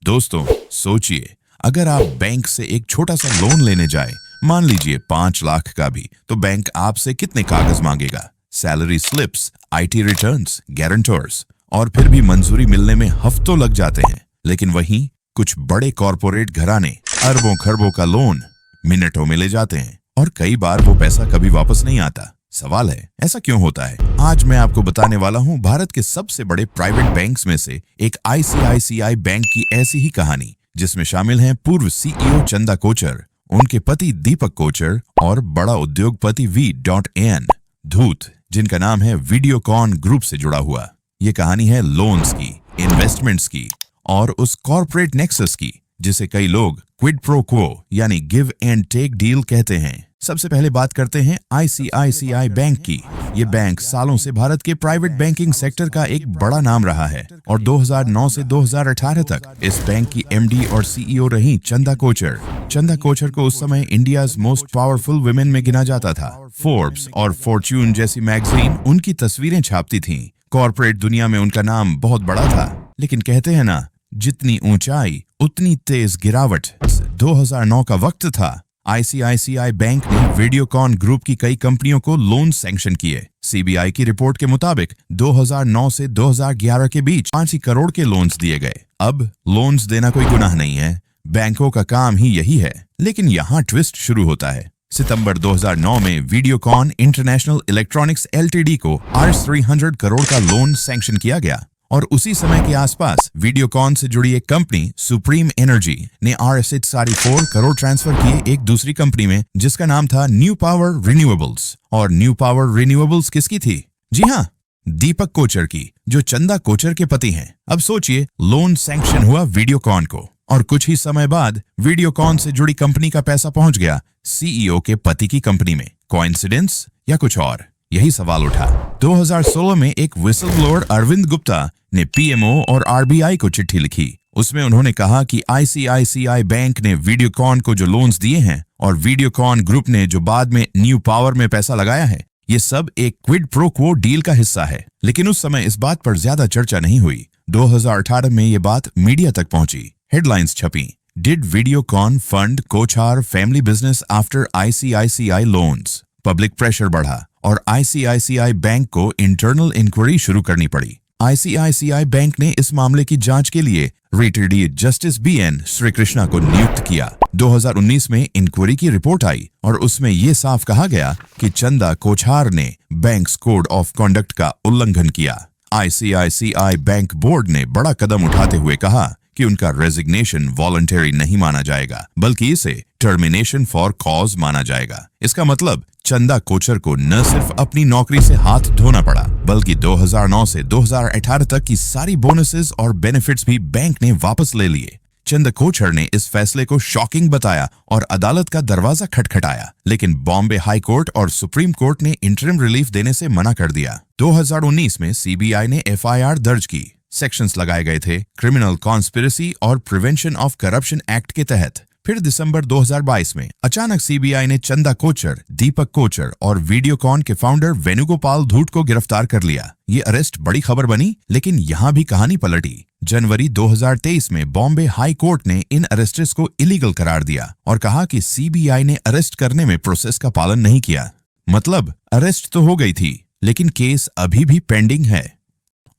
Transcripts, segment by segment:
दोस्तों सोचिए, अगर आप बैंक से एक छोटा सा लोन लेने जाए, मान लीजिए 5 लाख का भी, तो बैंक आपसे कितने कागज मांगेगा? Salary slips, IT returns, guarantors, और फिर भी मंजूरी मिलने में हफ्तों लग जाते हैं। लेकिन वहीं कुछ बड़े कॉरपोरेट घराने अरबों खरबों का लोन मिनटों में ले जाते हैं और कई बार वो पैसा कभी वापस नहीं आता। सवाल है, ऐसा क्यों होता है? आज मैं आपको बताने वाला हूं भारत के सबसे बड़े प्राइवेट बैंक्स में से एक आईसीआईसीआई बैंक की ऐसी ही कहानी, जिसमें शामिल हैं पूर्व सीईओ चंदा कोचर, उनके पति दीपक कोचर और बड़ा उद्योगपति V.N. धूत, जिनका नाम है वीडियोकॉन ग्रुप से जुड़ा हुआ। ये कहानी है लोन्स की, इन्वेस्टमेंट्स की और उस कॉर्पोरेट नेक्सस की जिसे कई लोग क्विड प्रो क्वो यानी गिव एंड टेक डील कहते हैं। सबसे पहले बात करते हैं आईसीआईसीआई बैंक की। ये बैंक सालों से भारत के प्राइवेट बैंकिंग सेक्टर का एक बड़ा नाम रहा है और 2009 से 2018 तक इस बैंक की एमडी और सीईओ रही चंदा कोचर। चंदा कोचर को उस समय इंडियाज मोस्ट पावरफुल वुमेन में गिना जाता था। फोर्ब्स और फॉर्च्यून जैसी मैगजीन उनकी तस्वीरें छापती थीं। कॉर्पोरेट दुनिया में उनका नाम बहुत बड़ा था, लेकिन कहते हैं ना, जितनी ऊंचाई उतनी तेज गिरावट। 2009 का वक्त था। आईसीआईसीआई बैंक ने वीडियोकॉन ग्रुप की कई कंपनियों को लोन सैंक्शन किए। सीबीआई की रिपोर्ट के मुताबिक 2009 से 2011 के बीच 5 करोड़ के लोन्स दिए गए। अब लोन्स देना कोई गुनाह नहीं है, बैंकों का काम ही यही है। लेकिन यहाँ ट्विस्ट शुरू होता है। सितंबर 2009 में वीडियोकॉन इंटरनेशनल इलेक्ट्रॉनिक्स एलटीडी को Rs 300 करोड़ का लोन सैंक्शन किया गया और उसी समय के आसपास वीडियोकॉन से जुड़ी एक कंपनी सुप्रीम एनर्जी ने Rs 4 करोड़ ट्रांसफर किए एक दूसरी कंपनी में, जिसका नाम था न्यू पावर रिन्यूएबल्स। और न्यू पावर रिन्यूएबल्स किसकी थी? जी हाँ, दीपक कोचर की, जो चंदा कोचर के पति हैं। अब सोचिए, लोन सैंक्शन हुआ वीडियोकॉन को और कुछ ही समय बाद वीडियोकॉन से जुड़ी कंपनी का पैसा पहुंच गया सीईओ के पति की कंपनी में। कोइंसिडेंस या कुछ और? यही सवाल उठा। 2016 में एक विसल ब्लोअर अरविंद गुप्ता ने पीएमओ और आरबीआई को चिट्ठी लिखी। उसमें उन्होंने कहा कि आईसीआईसीआई बैंक ने वीडियोकॉन को जो लोन्स दिए हैं और वीडियोकॉन ग्रुप ने जो बाद में न्यू पावर में पैसा लगाया है, ये सब एक क्विड प्रो क्वो डील का हिस्सा है। लेकिन उस समय इस बात पर ज्यादा चर्चा नहीं हुई। 2018 में ये बात मीडिया तक पहुंची। हेडलाइंस छपी, did Videocon fund Kochhar family business after ICICI loans. Public pressure बढ़ा और आईसीआईसीआई बैंक को इंटरनल इंक्वायरी शुरू करनी पड़ी। आईसीआईसीआई बैंक ने इस मामले की जांच के लिए रिटायर्ड जस्टिस BN श्रीकृष्णा को नियुक्त किया। 2019 में इंक्वायरी की रिपोर्ट आई और उसमें ये साफ कहा गया कि चंदा कोचर ने बैंक्स कोड ऑफ कॉन्डक्ट का उल्लंघन किया। आईसीआईसीआई बैंक बोर्ड ने बड़ा कदम उठाते हुए कहा कि उनका रेजिग्नेशन वॉलंटरी नहीं माना जाएगा, बल्कि इसे टर्मिनेशन फॉर कॉज माना जाएगा। इसका मतलब चंदा कोचर को न सिर्फ अपनी नौकरी से हाथ धोना पड़ा, बल्कि 2009 से 2018 तक की सारी बोनसेस और बेनिफिट्स भी बैंक ने वापस ले लिए। चंदा कोचर ने इस फैसले को शॉकिंग बताया और अदालत का दरवाजा खटखटाया, लेकिन बॉम्बे हाई कोर्ट और सुप्रीम कोर्ट ने इंटरिम रिलीफ देने से मना कर दिया। 2019 में सीबीआई ने FIR दर्ज की। सेक्शंस लगाए गए थे क्रिमिनल कॉन्स्पिरेसी और प्रिवेंशन ऑफ करप्शन एक्ट के तहत। फिर दिसंबर 2022 में अचानक सीबीआई ने चंदा कोचर, दीपक कोचर और वीडियोकॉन के फाउंडर वेणुगोपाल धूत को गिरफ्तार कर लिया। ये अरेस्ट बड़ी खबर बनी, लेकिन यहाँ भी कहानी पलटी। जनवरी 2023 में बॉम्बे हाई कोर्ट ने इन अरेस्ट्स को इलीगल करार दिया और कहा कि सीबीआई ने अरेस्ट करने में प्रोसेस का पालन नहीं किया। मतलब अरेस्ट तो हो गई थी, लेकिन केस अभी भी पेंडिंग है।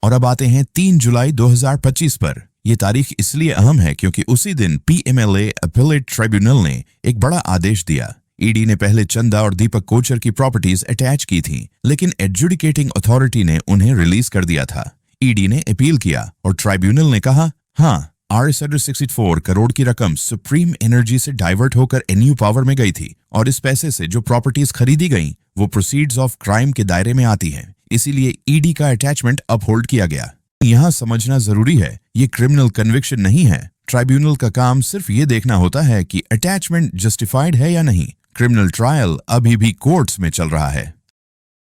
और अब आते हैं 3 जुलाई 2025 पर। ये तारीख इसलिए अहम है क्योंकि उसी दिन PMLA अपीलेट ट्राइब्यूनल ने एक बड़ा आदेश दिया। ईडी ने पहले चंदा और दीपक कोचर की प्रॉपर्टीज अटैच की थीं, लेकिन एडजुडिकेटिंग अथॉरिटी ने उन्हें रिलीज कर दिया था। ईडी ने अपील किया और ट्राइब्यूनल ने कहा, हाँ, Rs 64 करोड़ की रकम सुप्रीम एनर्जी से डाइवर्ट होकर न्यू पावर में गई थी और इस पैसे से जो प्रॉपर्टीज खरीदी गईं, वो प्रोसीड्स ऑफ क्राइम के दायरे में आती हैं। इसीलिए ईडी का अटैचमेंट अपहोल्ड किया गया। यहाँ समझना जरूरी है, ये क्रिमिनल कन्विक्शन नहीं है। ट्राइब्यूनल का काम सिर्फ ये देखना होता है कि अटैचमेंट जस्टिफाइड है या नहीं। क्रिमिनल ट्रायल अभी भी कोर्ट्स में चल रहा है।